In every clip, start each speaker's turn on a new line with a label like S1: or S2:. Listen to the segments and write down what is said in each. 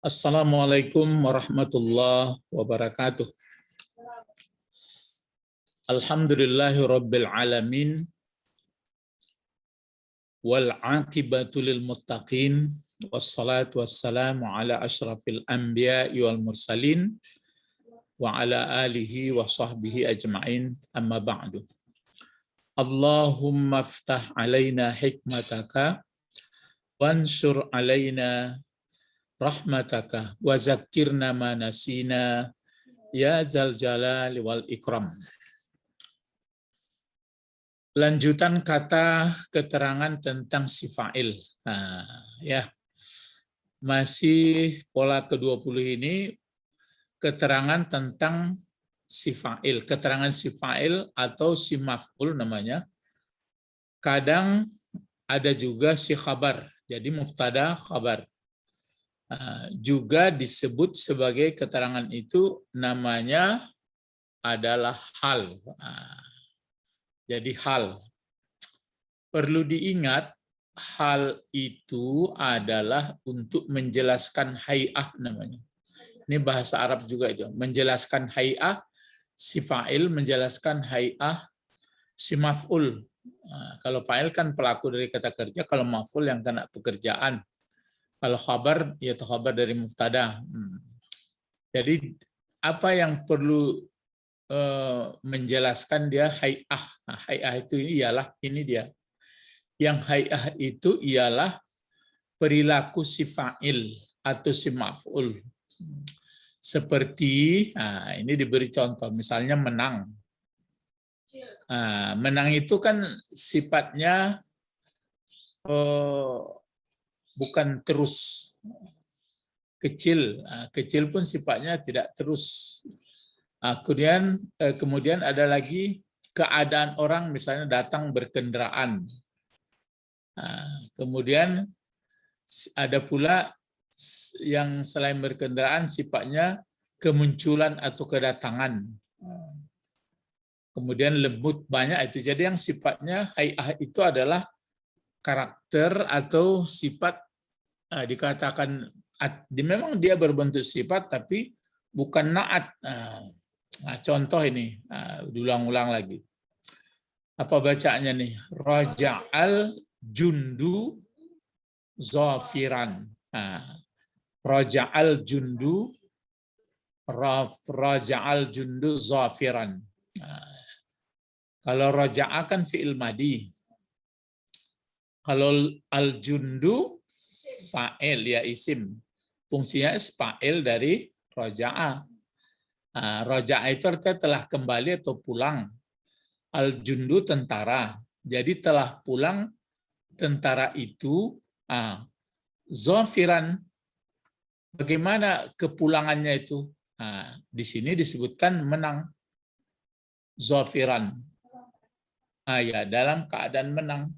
S1: Assalamualaikum warahmatullahi wabarakatuh. Alhamdulillahi rabbil alamin wal aqibatu lil muttaqin wassalatu wassalamu ala asyrafil anbiya'i wal mursalin wa ala alihi wa sahbihi ajma'in, amma ba'du. Allahumma aftah alaina hikmataka wansur alaina rahmataka wa zakkirna ma nasina ya zal jalali wal ikram. Lanjutan kata keterangan tentang si fa'il. Nah, ya. Masih pola ke-20 ini keterangan tentang si fa'il, keterangan si fa'il atau si maf'ul namanya. Kadang ada juga si khabar. Jadi mubtada khabar. Juga disebut sebagai keterangan itu namanya adalah hal. Jadi hal. Perlu diingat, hal itu adalah untuk menjelaskan hay'ah namanya. Ini bahasa Arab juga itu. Menjelaskan hay'ah, si fa'il menjelaskan hay'ah si maf'ul. Kalau fa'il kan pelaku dari kata kerja, kalau maf'ul yang kena pekerjaan. Kalau khabar, ya khabar dari mubtada. Jadi apa yang perlu menjelaskan dia hay'ah. Nah, hay'ah itu ialah ini dia. Yang hay'ah itu ialah perilaku si fa'il atau si maf'ul. Seperti, ini diberi contoh, misalnya menang. Menang itu kan sifatnya bukan terus, kecil. Kecil pun sifatnya tidak terus. Kemudian ada lagi keadaan orang misalnya datang berkendaraan. Kemudian ada pula yang selain berkendaraan sifatnya kemunculan atau kedatangan. Kemudian lembut banyak itu. Jadi yang sifatnya hay'ah itu adalah karakter atau sifat, dikatakan memang dia berbentuk sifat tapi bukan naat. Contoh ini, diulang-ulang lagi. Apa bacaannya nih? Raja'al jundu zafiran. Raja'al jundu zafiran. Kalau raja'a kan fi'il madi. Kalau al-jundu fa'il, ya isim. Fungsinya fa'il dari raja'a. Raja'a itu artinya telah kembali atau pulang. Al-jundu tentara. Jadi telah pulang tentara itu. Zafiran. Bagaimana kepulangannya itu? Di sini disebutkan menang. Zafiran. Ya, dalam keadaan menang.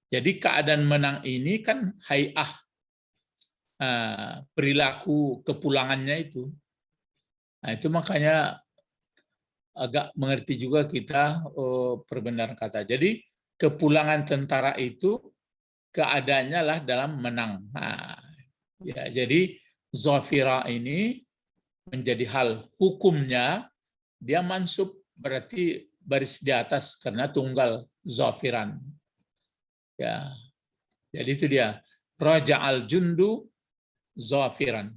S1: Jadi keadaan menang ini kan hay'ah, perilaku kepulangannya itu. Itu makanya agak mengerti juga kita perbenaran kata. Jadi kepulangan tentara itu keadaannya lah dalam menang. Ya, jadi zafira ini menjadi hal hukumnya dia mansub, berarti baris di atas karena tunggal zafiran. Ya, jadi itu dia. Raja'al jundu zafiran.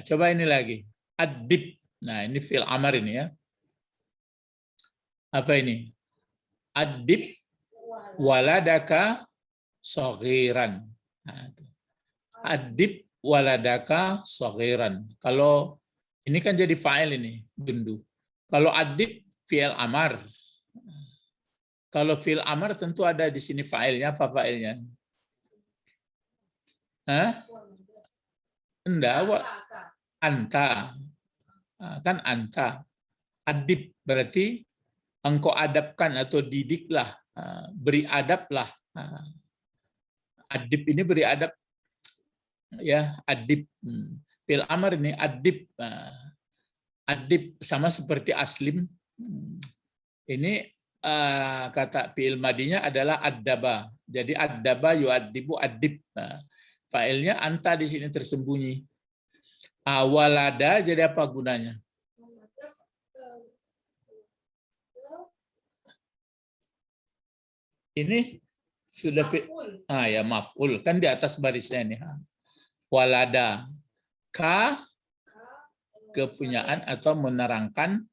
S1: Coba ini lagi. Adib. Nah, ini fi'il amar ini ya. Apa ini? Adib waladaka saghiran. Adib waladaka saghiran. Kalau ini kan jadi fa'il ini, jundu. Kalau adib fi'il amar. Kalau fi'il amar tentu ada di sini fa'ilnya. Apa fa'ilnya? Enggak, anta. Kan anta. Adib berarti engkau adabkan atau didiklah, beri adablah. Adib ini beri adab. Ya, adib. Fi'il amar ini adib. Adib sama seperti aslim. Ini kata fi'il madinya adalah addaba. Jadi addaba yu'addibu addib. Nah, fa'ilnya anta di sini tersembunyi. Walada jadi apa gunanya? Ini sudah ya maf'ul kan di atas barisnya ini. Walada ka kepunyaan atau menerangkan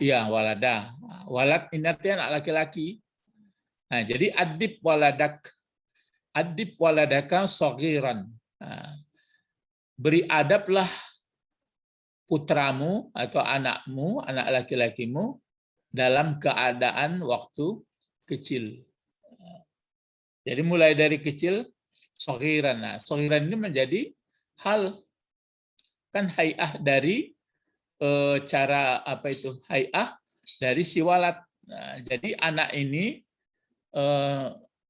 S1: ya walada. Walad ini artinya anak laki-laki. Nah, jadi adib waladaka saghiran. Nah, beri adablah putramu atau anakmu, anak laki-lakimu dalam keadaan waktu kecil. Jadi mulai dari kecil, saghiran. Nah, saghiran ini menjadi hal, kan hay'ah dari cara apa itu? Hay'ah dari si walad. Nah, jadi anak ini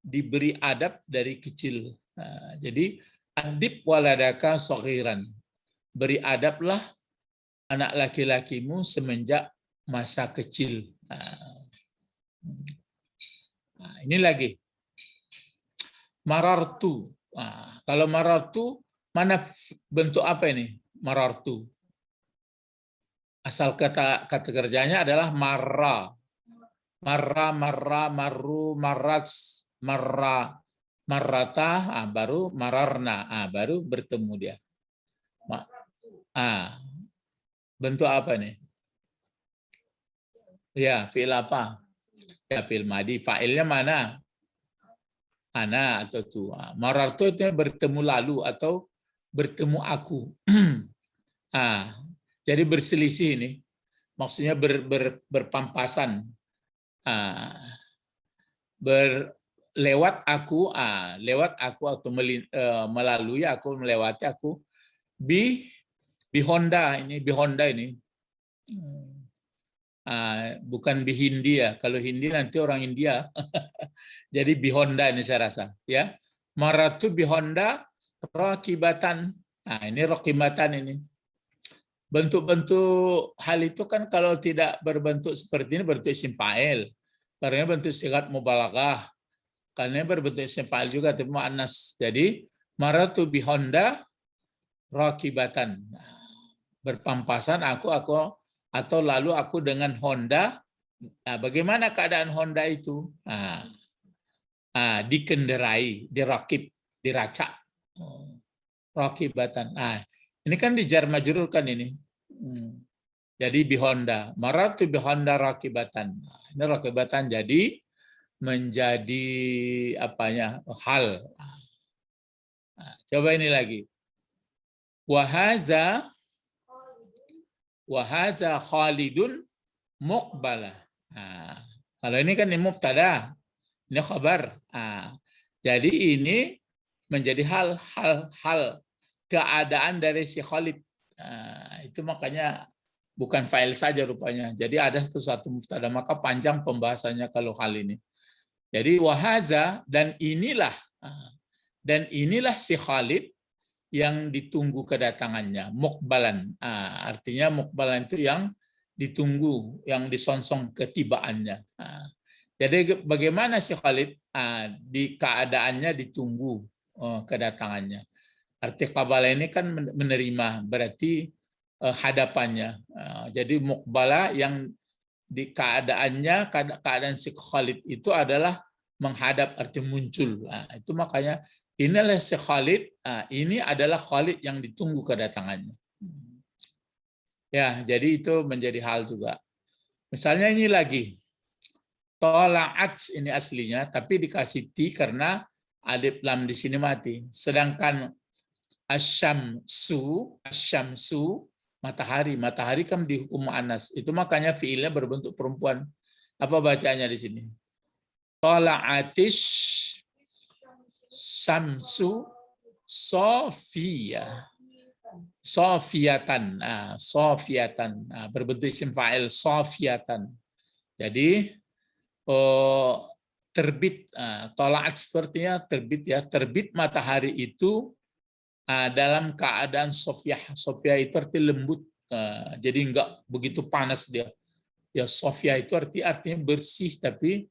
S1: diberi adab dari kecil. Nah, jadi adib waladaka saghiran. Beri adablah anak laki-lakimu semenjak masa kecil. Nah, ini lagi. Marartu. Nah, kalau marartu, mana bentuk apa ini? Marartu. Asal kata kerjanya adalah marra. Marra, marru, marrats, marra, marrata, baru mararna, baru bertemu dia. Bentuk apa nih? Ya, fi'il apa? Ya, fi'il madi. Fa'ilnya mana? Ana atau tu. Marartu itu bertemu lalu atau bertemu aku. Jadi berselisih ini. Maksudnya berpampasan. Lewat aku atau melalui aku, melewati aku. Honda ini. Bukan Hindi ya. Kalau Hindi nanti orang India. Jadi Honda ini saya rasa, ya. Maratu Honda rakibatan. Nah, ini rakibatan ini. Bentuk-bentuk hal itu kan kalau tidak berbentuk seperti ini berbentuk isim fa'il. Karena bentuk sigat mubalaghah. Karena berbentuk isim fa'il juga tapi muannas. Jadi maratu Honda rakibatan. Berpampasan aku atau lalu aku dengan Honda. Nah, bagaimana keadaan Honda itu? Dikendarai, dirakib, diracak. Rakibatan. Ini kan dijar majrur kan ini. Jadi Honda. Maratu Honda rakibatan. Ini rakibatan jadi menjadi apanya? Hal. Coba ini lagi. Wahaza Khalidun muqbala. Kalau ini kan ini mubtada, ini khabar. Jadi ini menjadi hal keadaan dari si Khalid. Itu makanya bukan fa'il saja rupanya. Jadi ada satu mubtada, maka panjang pembahasannya kalau hal ini. Jadi wahaza dan inilah si Khalid yang ditunggu kedatangannya, muqbalan. Artinya muqbalan itu yang ditunggu, yang disonsong ketibaannya. Jadi bagaimana si Khalid di keadaannya ditunggu kedatangannya. Arti qabala ini kan menerima, berarti hadapannya. Jadi muqbala yang di keadaannya, keadaan si Khalid itu adalah menghadap, arti muncul. Itu makanya inilah si Khalid, ini adalah Khalid yang ditunggu kedatangannya. Ya, jadi itu menjadi hal juga. Misalnya ini lagi. Tola'at ini aslinya, tapi dikasih ti karena alif lam di sini mati. Sedangkan asyamsu, matahari kan dihukum muannas. Itu makanya fiilnya berbentuk perempuan. Apa bacanya di sini? Tola'atish Samsu Sofiyatan. Berbentuk isim fa'il Sofiyatan. Jadi terbit, tolaat sepertinya terbit ya. Terbit matahari itu dalam keadaan Sofiyah. Sofiyah itu arti lembut. Jadi enggak begitu panas dia. Ya sofya itu artinya bersih tapi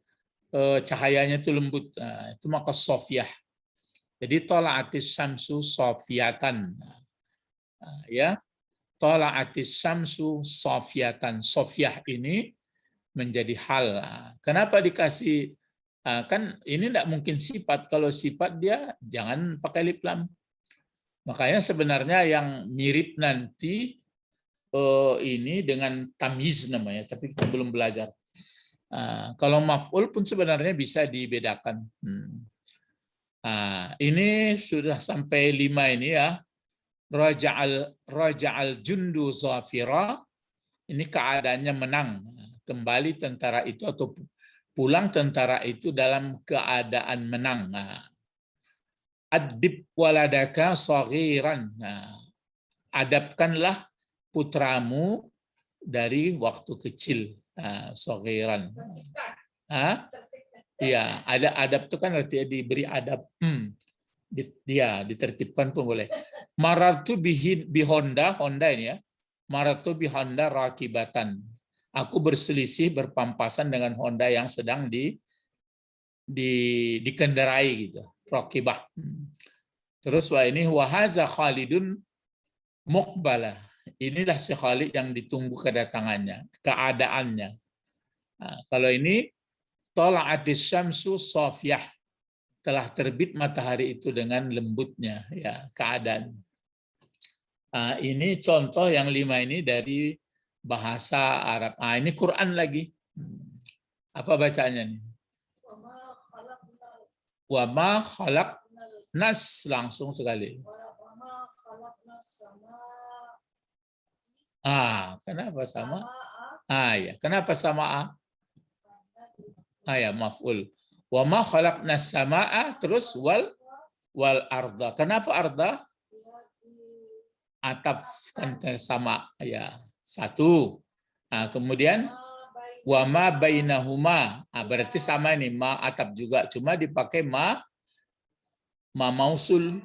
S1: cahayanya itu lembut. Nah, itu maka sofyah. Jadi tola'atis syamsu sofyatan. Nah, ya, tola'atis syamsu sofyatan. Sofyah ini menjadi hal. Nah, kenapa dikasih kan ini tidak mungkin sifat. Kalau sifat dia jangan pakai lip lam. Makanya sebenarnya yang mirip nanti ini dengan tamyiz namanya, tapi kita belum belajar. Kalau maf'ul pun sebenarnya bisa dibedakan. Ini sudah sampai 5 ini ya. Raja'al jundu zafira. Ini keadaannya menang. Kembali tentara itu atau pulang tentara itu dalam keadaan menang. Adib waladaka saghiran. Adabkanlah putramu dari waktu kecil. Saghiran. Iya, ada adab itu kan artinya diberi adab. Dia ditertibkan pun boleh. Marartu bi Honda ini ya. Marartu bi Honda rakibatan. Aku berselisih berpampasan dengan Honda yang sedang dikendarai gitu. Rakibah. Terus ini wahaza Khalidun muqbala. Inilah si Khalid yang ditunggu kedatangannya, keadaannya. Kalau ini tola'atis syamsu sofyah, telah terbit matahari itu dengan lembutnya, ya keadaan. Ini contoh yang 5 ini dari bahasa Arab. Ini Quran lagi. Apa bacanya nih? Wa ma khalaqnas, langsung sekali. Kenapa sama? Ya, kenapa sama? Ya, maf'ul. Wa ma khalaqnas samaa, terus wal arda. Kenapa arda? Atafkan ke sama, ya. Satu. Kemudian wa ma bainahuma. Berarti sama ini, ma ataf juga, cuma dipakai ma mausul.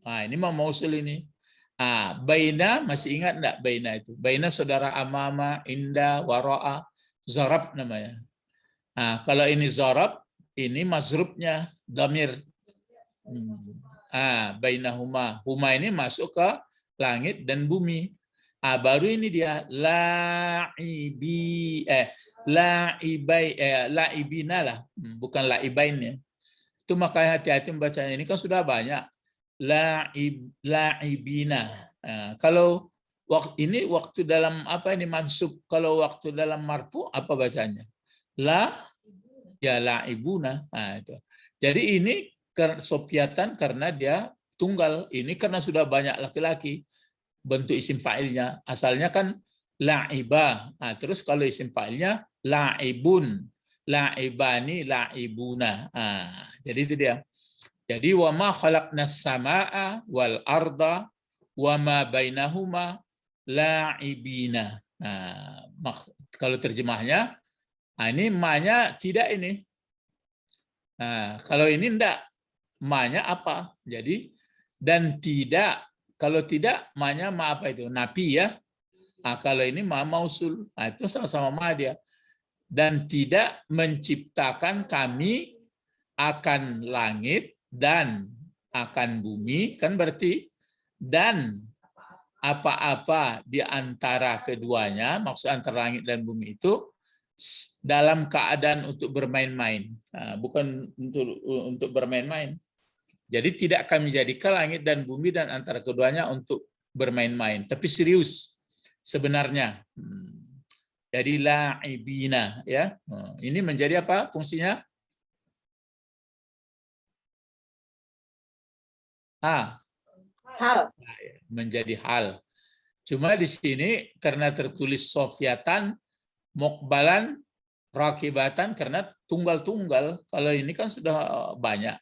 S1: Ini ma mausul ini. Baina, masih ingat enggak baina itu? Baina saudara amama, inda, wara'a, zarab namanya. Kalau ini zarab, ini mazrubnya damir. Bainahuma. Huma ini masuk ke langit dan bumi. Baru ini dia laibina lah, bukan laibain ya. Itu makanya hati-hati membacanya. Ini kan sudah banyak. Laibina. Kalau ini waktu dalam apa ini mansub, kalau waktu dalam marfu apa bacanya? Laibuna. Itu. Jadi ini sopiatan karena dia tunggal. Ini karena sudah banyak laki-laki. Bentuk isim fa'ilnya. Asalnya kan la'iba. Terus kalau isim fa'ilnya la'ibun. La'ibani, la'ibuna. Jadi itu dia. Jadi wa ma khalaqnas samaa wal arda wa ma bainahuma la'ibina. Kalau terjemahnya, ini ma-nya tidak ini. Kalau ini enggak, ma-nya apa? Jadi dan tidak, kalau tidak ma-nya ma apa itu? Napi ya. Kalau ini ma mausul. Itu sama-sama ma dia. Dan tidak menciptakan kami akan langit dan akan bumi, kan berarti dan apa-apa di antara keduanya, maksud antara langit dan bumi itu dalam keadaan untuk bermain-main, bukan untuk bermain-main. Jadi tidak kami jadikan langit dan bumi dan antara keduanya untuk bermain-main, tapi serius sebenarnya. Jadi la'ibina ya. Ini menjadi apa fungsinya? Hal. Menjadi hal. Cuma di sini karena tertulis sofyatan, mukbalan, rakibatan karena tunggal-tunggal. Kalau ini kan sudah banyak.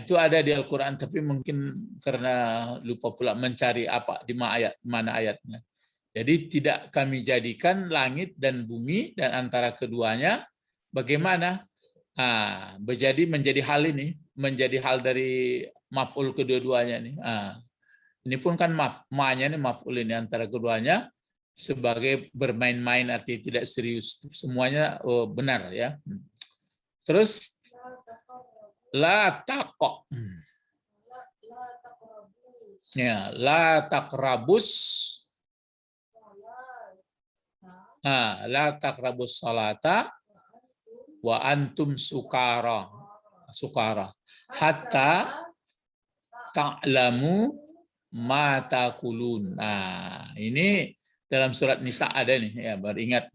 S1: Itu ada di Al-Quran, tapi mungkin karena lupa pula mencari apa di mana ayatnya. Jadi tidak kami jadikan langit dan bumi dan antara keduanya bagaimana? Menjadi hal ini, menjadi hal dari maf'ul kedua-duanya nih. Ini pun kan ma-nya ini maf'ul ini antara keduanya sebagai bermain-main, artinya tidak serius. Semuanya benar ya. Terus la taqo. Ya, la taqrabus. La taqrabus salata wa antum sukara. Hatta ta'lamu ma taqulun. Nah, ini dalam surat Nisa ada nih ya, baru ingat.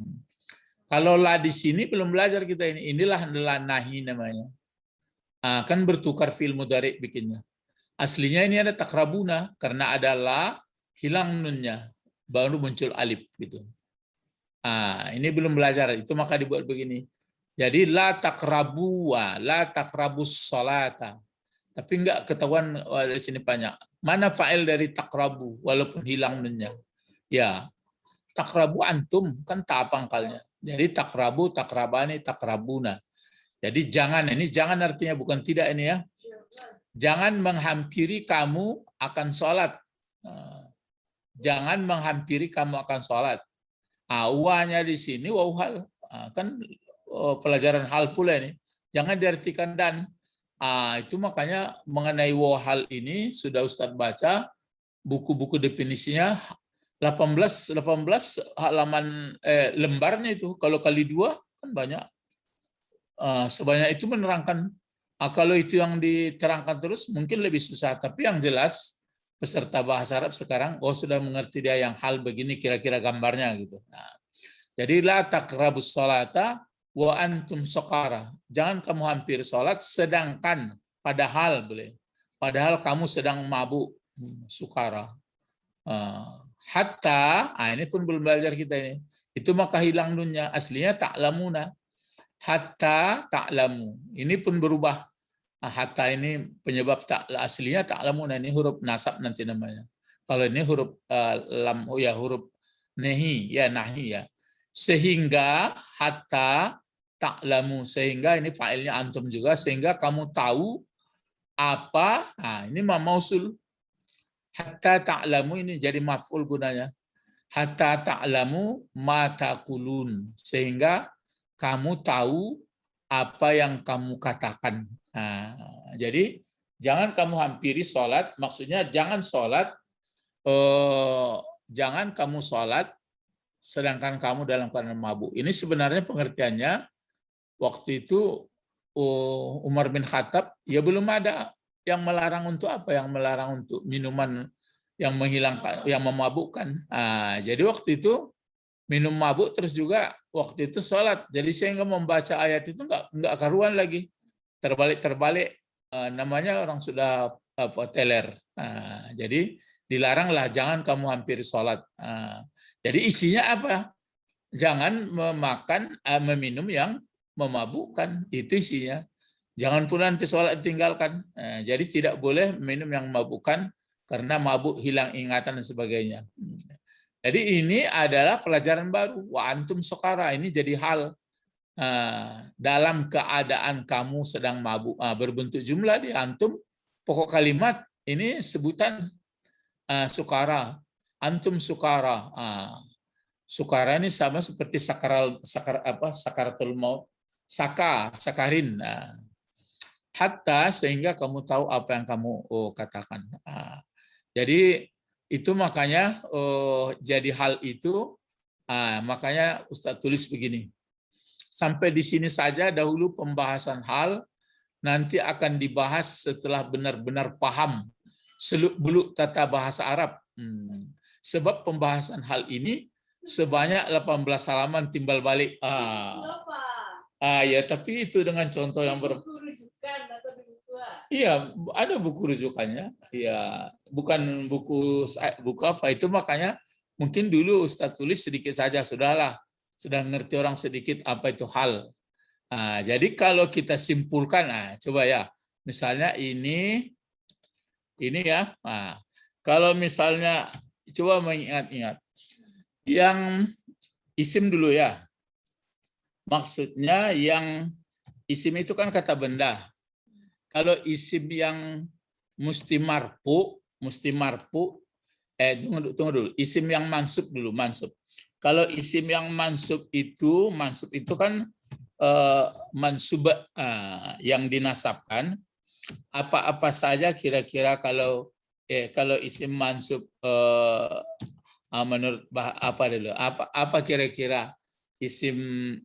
S1: Kalau la di sini belum belajar kita ini. Inilah adalah nahi namanya. Kan bertukar fi'il mudhari bikinnya. Aslinya ini ada takrabuna, karena ada la, hilang nunnya, baru muncul alif gitu. Ini belum belajar, itu maka dibuat begini. Jadi la takrabu, la takrabus salata. Tapi enggak ketahuan di sini banyak. Mana fa'il dari takrabu walaupun hilang nunnya? Ya, takrabu antum kan ta pangkalnya. Jadi takrabu, takrabani, takrabuna. Jadi jangan, ini jangan artinya bukan tidak ini ya. Jangan menghampiri kamu akan sholat. Jangan menghampiri kamu akan sholat. Wanya di sini waw hal. Kan pelajaran hal pula ini. Jangan diartikan dan. Itu makanya mengenai waw hal ini sudah Ustadz baca buku-buku definisinya 18 halaman lembarnya itu. Kalau kali 2 kan banyak. Sebanyak itu menerangkan. Kalau itu yang diterangkan terus mungkin lebih susah, tapi yang jelas peserta bahasa Arab sekarang sudah mengerti dia yang hal begini kira-kira gambarnya gitu. Jadi la taqrabus salata wa antum sukara. Jangan kamu hampir salat sedangkan padahal kamu sedang mabuk, sukara. Hatta, ini pun belum belajar kita ini. Itu maka hilang nunnya, aslinya ta'lamuna. Hatta ta'lamu. Ini pun berubah. Hatta ini penyebab aslinya ta'lamu. Ini huruf nasab nanti namanya. Kalau ini huruf lam, huruf nahi ya. Sehingga hatta ta'lamu, sehingga ini fa'ilnya antum juga, sehingga kamu tahu apa. Ini mausul. Hatta ta'lamu ini jadi maf'ul gunanya. Hatta ta'lamu ma taqulun, sehingga kamu tahu apa yang kamu katakan. Jadi jangan kamu hampiri sholat, maksudnya jangan kamu sholat sedangkan kamu dalam keadaan mabuk. Ini sebenarnya pengertiannya waktu itu Umar bin Khattab ya belum ada yang melarang untuk apa, yang melarang untuk minuman yang menghilangkan, yang memabukkan. Jadi waktu itu minum mabuk terus juga waktu itu sholat. Jadi sehingga membaca ayat itu enggak karuan lagi. Terbalik namanya orang sudah teler. Jadi dilaranglah jangan kamu hampiri sholat. Jadi isinya apa? Jangan meminum yang memabukkan. Itu isinya. Jangan pula nanti sholat ditinggalkan. Jadi tidak boleh minum yang memabukkan karena mabuk hilang ingatan dan sebagainya. Jadi ini adalah pelajaran baru. Wa antum sukara, ini jadi hal dalam keadaan kamu sedang mabuk. Berbentuk jumlah di antum, pokok kalimat ini sebutan sukara. Antum sukara. Sukara ini sama seperti sakaratul maut. Sakarin. Hatta sehingga kamu tahu apa yang kamu katakan. Jadi itu makanya jadi hal itu, makanya Ustadz tulis begini. Sampai di sini saja dahulu pembahasan hal, nanti akan dibahas setelah benar-benar paham seluk-beluk tata bahasa Arab. Sebab pembahasan hal ini sebanyak 18 halaman timbal balik. Ya, tapi itu dengan contoh yang Iya, ada buku rujukannya. Iya, bukan buku apa itu, makanya mungkin dulu Ustadz tulis sedikit saja, sudahlah, sudah ngerti orang sedikit apa itu hal. Jadi kalau kita simpulkan, coba ya, misalnya ini ya. Kalau misalnya coba mengingat-ingat, yang isim dulu ya. Maksudnya yang isim itu kan kata benda. Kalau isim yang mesti marfu Tunggu dulu. Isim yang mansub dulu, mansub. Kalau isim yang mansub itu kan mansub yang dinasabkan. Apa saja kira-kira kalau isim mansub menurut apa dulu? Apa kira-kira isim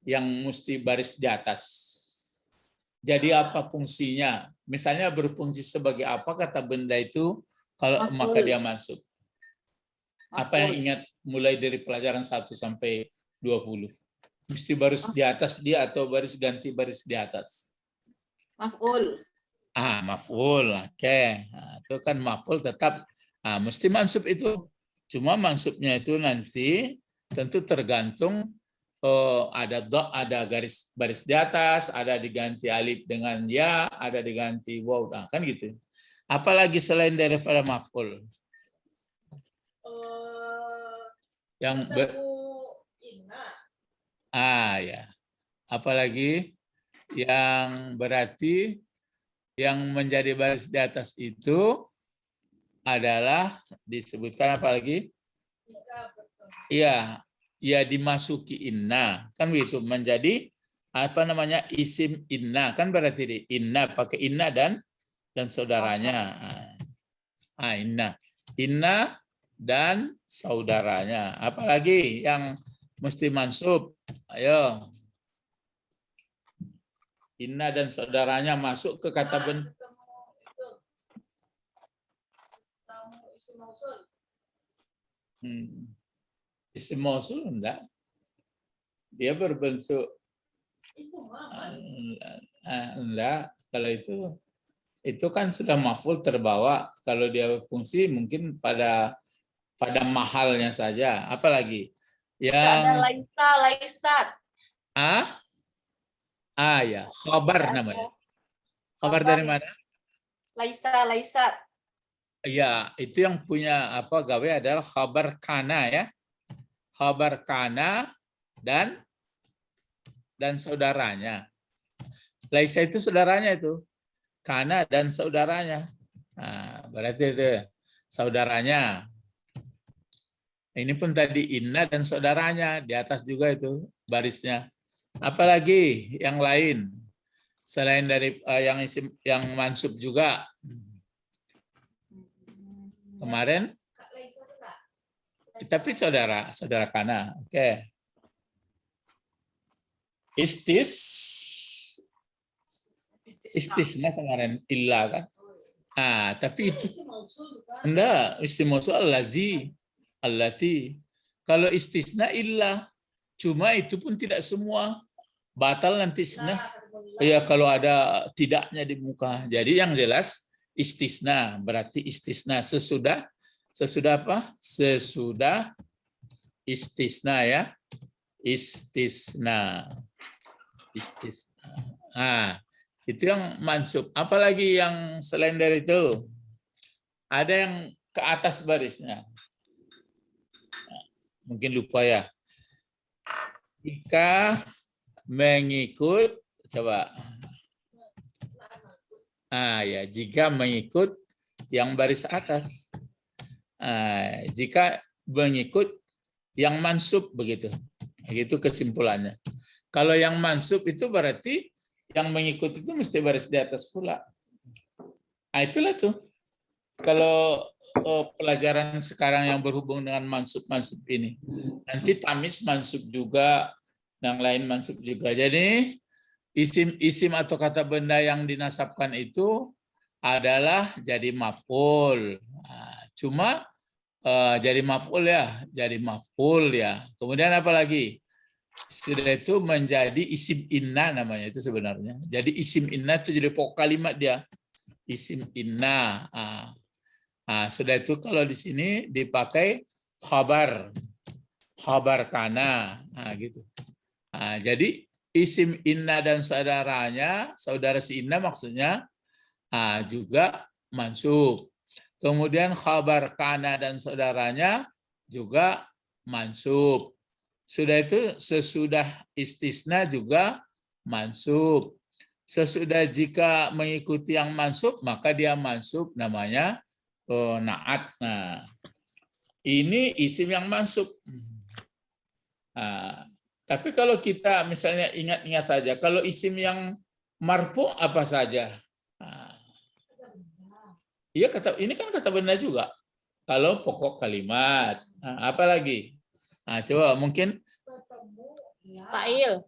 S1: yang mesti baris di atas? Jadi apa fungsinya? Misalnya berfungsi sebagai apa kata benda itu? Kalau maka dia mansub. Apa yang ingat mulai dari pelajaran 1 sampai 20? Mesti baris di atas dia atau baris ganti baris di atas?
S2: Maf'ul.
S1: Maf'ul. Oke. Nah, itu kan maf'ul tetap mesti mansub itu. Cuma mansubnya itu nanti tentu tergantung ada garis baris di atas, ada diganti alif dengan ya, ada diganti waw, kan gitu. Apalagi selain daripada maf'ul? Yang ya. Apalagi yang berarti yang menjadi baris di atas itu adalah disebutkan apalagi? Iya, ya dimasuki inna, kan begitu, menjadi isim inna, kan berarti di inna pakai inna dan saudaranya. Inna dan saudaranya. Apalagi yang mesti mansub? Ayo. Inna dan saudaranya masuk ke kata benda. Isim mausul enggak? Dia berbentuk enggak. Kalau itu kan sudah maf'ul terbawa. Kalau dia fungsi mungkin pada mahalnya saja. Apalagi yang
S2: laisat.
S1: Ya, khabar namanya. Khabar dari mana?
S2: Laisat.
S1: Ya, itu yang punya gawe adalah khabar kana ya. Khabar kana dan saudaranya. Laisa itu saudaranya itu. Kana dan saudaranya. Nah, berarti itu saudaranya. Ini pun tadi inna dan saudaranya, di atas juga itu barisnya. Apalagi yang lain selain dari yang mansub juga. Kemarin tapi saudara kana. Oke. Istisna kemarin illa kan. Tapi itu enggak, isim mausul allazi, allati. Kalau istisna illa, cuma itu pun tidak semua. Batal nanti istisna. Ya kalau ada tidaknya di muka. Jadi yang jelas istisna, berarti istisna sesudah apa? Sesudah istisna ya. Istisna. Itu yang mansub. Apalagi yang selain dari itu? Ada yang ke atas barisnya. Mungkin lupa ya. Jika mengikut, coba. Ya, jika mengikut yang baris atas. Jika mengikut yang mansub begitu. Begitu kesimpulannya. Kalau yang mansub itu berarti yang mengikut itu mesti baris di atas pula. Itulah tuh. Kalau pelajaran sekarang yang berhubung dengan mansub-mansub ini. Nanti tamis mansub juga, yang lain mansub juga. Jadi isim atau kata benda yang dinasabkan itu adalah jadi maf'ul. Cuma jadi maf'ul ya. Kemudian apa lagi? Sudah itu menjadi isim inna namanya itu sebenarnya. Jadi isim inna itu jadi pokok kalimat dia. Isim inna. Sudah itu kalau di sini dipakai khabar kana. Gitu. Jadi isim inna dan saudaranya, saudara si inna maksudnya juga mansub. Kemudian khabar kana dan saudaranya juga mansub. Sudah itu sesudah istisna juga mansub. Sesudah jika mengikuti yang mansub maka dia mansub namanya Naat. Nah, ini isim yang masuk. Nah, tapi kalau kita misalnya ingat-ingat saja, kalau isim yang marfu apa saja? Nah, iya, ini kan kata benda juga. Kalau pokok kalimat, nah, apa lagi? Nah, coba mungkin
S2: Fa'il.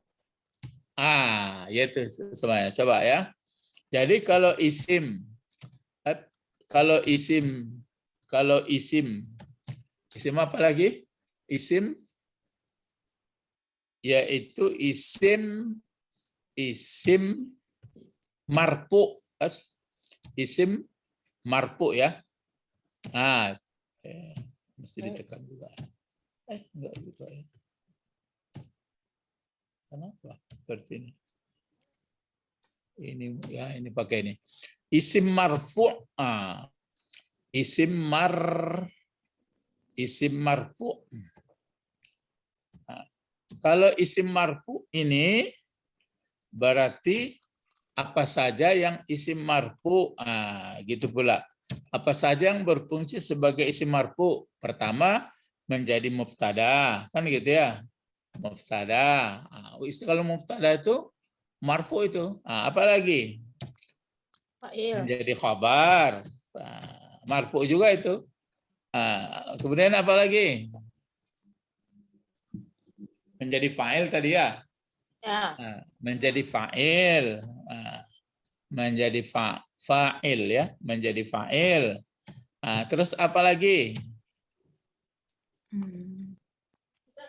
S1: yaitu semuanya. Coba ya. Jadi kalau isim isim apa lagi? Isim yaitu isim marfu, isim marfu ya. Nah, mesti ditekan juga. Enggak juga ya. Kenapa seperti ini? Ini pakai ini. Isim marfu. Isim marfu. Nah, kalau isim marfu ini berarti apa saja yang isim marfu, gitu pula. Apa saja yang berfungsi sebagai isim marfu? Pertama, menjadi mubtada, kan gitu ya. Mubtada. Kalau mubtada itu marfu itu. Apa lagi?
S2: Fa'il.
S1: Menjadi khabar. Marfu juga itu. Kemudian apa lagi? Menjadi fa'il tadi ya.
S2: Ya.
S1: Menjadi fa'il. Menjadi fa'il ya. Menjadi fa'il. Terus apa lagi?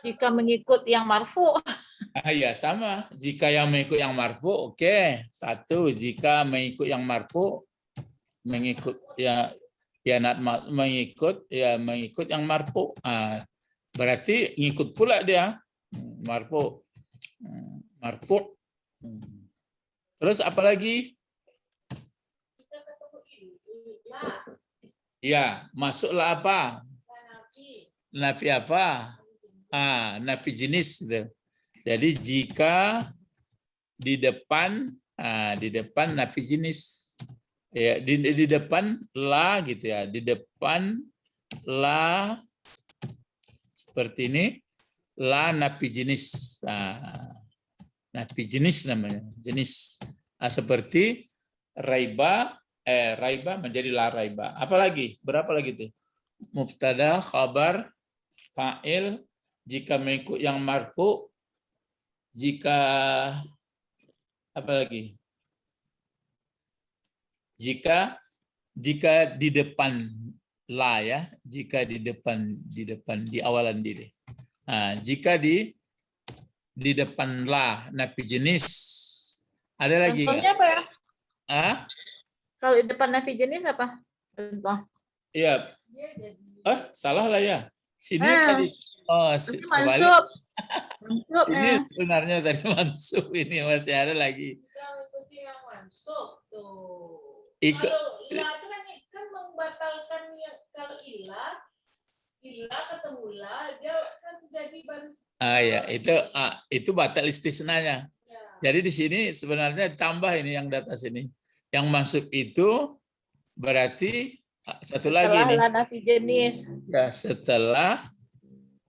S2: Jika mengikut yang marfu.
S1: Ya sama. Jika yang mengikut yang marfu, oke. Satu, jika mengikut yang marfu, mengikut mengikut yang marfu. Berarti ngikut pula dia marfu. Marfu. Terus apa lagi? Ya, masuklah apa? Nafi apa? Nafi jenis. Jadi jika di depan nafi jenis, ya di depan la gitu ya, di depan la seperti ini, la nafi jenis. Nafi jenis namanya, jenis. Seperti raiba menjadi la raiba. Apalagi? Berapa lagi tuh? Mubtada, khabar, fa'il, jika mengikut yang marfu, jika apa lagi? Jika di depan la ya, jika di depan di awalan diri. Jika di depan la nafi jenis. Ada lagi nggak?
S2: Contohnya apa ya? Kalau di depan nafi jenis apa? Contoh.
S1: Iya. Salah lah ya. Sini tadi. Terbalik.
S2: Mansub. Mansub
S1: Sini
S2: ya.
S1: sebenarnya tadi mansub, ini masih ada lagi.
S3: Mengikuti yang mansub tuh.
S1: Ikut.
S3: Kalau ilah itu kan membatalkan yang kalau ilah ketemu lah dia kan jadi baru.
S1: Ya itu batal istisnanya.
S3: Ya.
S1: Jadi di sini sebenarnya tambah ini yang di atas ini. Yang masuk itu berarti satu lagi nih.
S2: Setelah nafi jenis.
S1: Ya,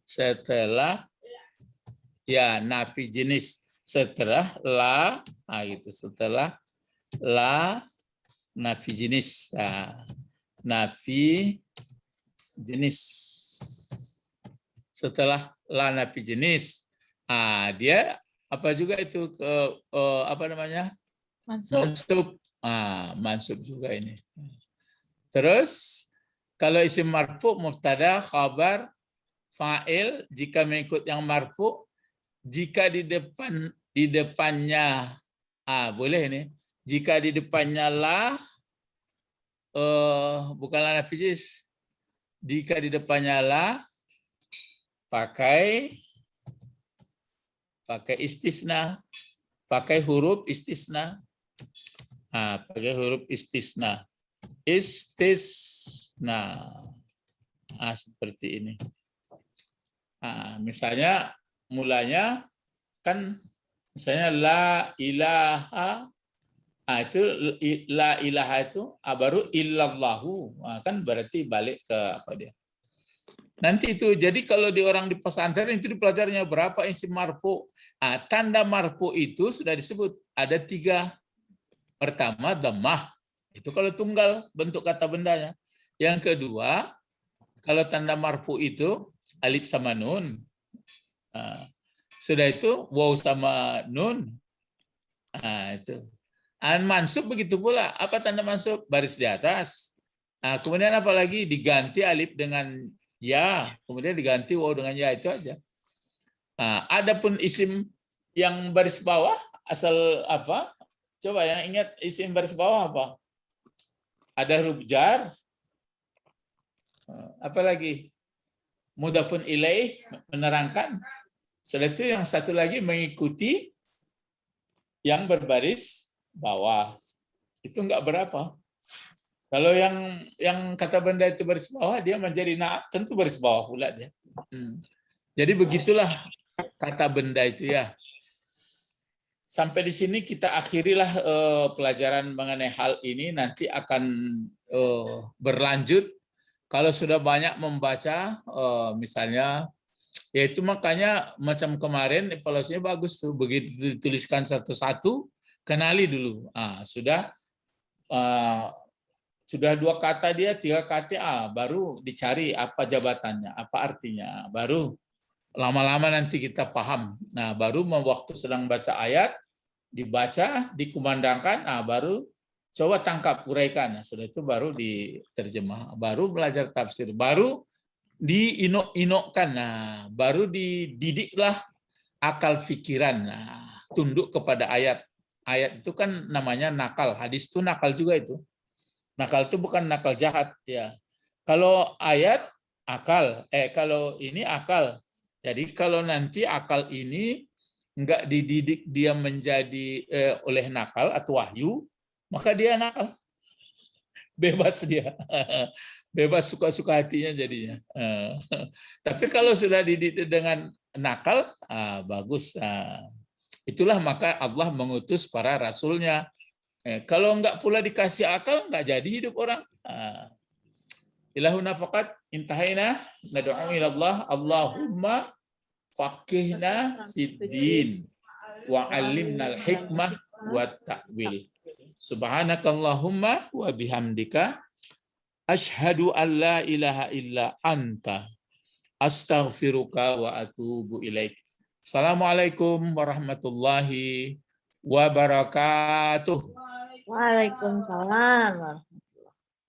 S1: setelah ya nafi jenis, setelah la, gitu, setelah la nafi jenis. Nafi jenis. Setelah la nafi jenis, dia apa juga itu apa namanya? Mansub. Mansub juga ini. Terus kalau isim marfu, mubtada, khabar, fa'il, jika mengikut yang marfu, jika di depannya boleh ini. Jika di depannya la, bukanlah nafi jenis. Jika di depannya la, pakai istisna, pakai huruf istisna. Pakai huruf istisna. Seperti ini. Misalnya mulanya kan misalnya la ilaha Itu la ilaha itu baru illallahu. Kan berarti balik ke apa dia? Nanti itu, jadi kalau di orang di pesantren itu dipelajarinya berapa isim marfu. Tanda marfu itu sudah disebut ada 3. Pertama dhammah, itu kalau tunggal bentuk kata bendanya. Yang kedua, kalau tanda marfu itu alif sama nun. Sudah itu waw sama nun. Itu. Mansub begitu pula. Apa tanda mansub? Baris di atas. Kemudian apa lagi? Diganti alif dengan ya, kemudian diganti waw dengan ya, itu aja. Adapun isim yang baris bawah asal apa? Coba yang ingat isim baris bawah apa? Ada huruf jar. Apa lagi? Mudhafun ilaih, menerangkan. Setelah itu yang satu lagi mengikuti yang berbaris bawah. Itu enggak berapa. Kalau yang kata benda itu baris bawah, dia menjadi naat, tentu baris bawah pula dia. Jadi begitulah kata benda itu ya. Sampai di sini kita akhirilah pelajaran mengenai hal ini. Nanti akan berlanjut. Kalau sudah banyak membaca, misalnya, yaitu makanya macam kemarin evaluasinya bagus tuh. Begitu dituliskan satu-satu, kenali dulu. Sudah 2 kata dia, 3 kata, baru dicari apa jabatannya, apa artinya. Baru lama-lama nanti kita paham. Nah, baru waktu sedang baca ayat, dibaca, dikumandangkan, baru coba tangkap, uraikan. Nah, sudah itu baru diterjemah, baru belajar tafsir, baru diinok-inokkan. Nah, baru dididiklah akal pikiran. Nah, tunduk kepada ayat. Ayat itu kan namanya nakal. Hadis itu nakal juga itu. Nakal itu bukan nakal jahat ya. Kalau ayat akal, kalau ini akal. Jadi kalau nanti akal ini enggak dididik dia menjadi oleh nakal atau wahyu, maka dia nakal. Bebas dia. Bebas suka-suka hatinya jadinya. Tapi kalau sudah dididik dengan nakal, bagus. Itulah maka Allah mengutus para rasulnya. Kalau enggak pula dikasih akal, enggak jadi hidup orang. Ilahuna faqat intahaina nad'u ila Allah Allahumma faqihna fid din wa 'allimnal hikmah wa ta'wil. Subhanakallahumma wa bihamdika asyhadu an la ilaha illa anta astaghfiruka wa atubu ilaik. Assalamualaikum warahmatullahi wabarakatuh.
S2: Waalaikumsalam.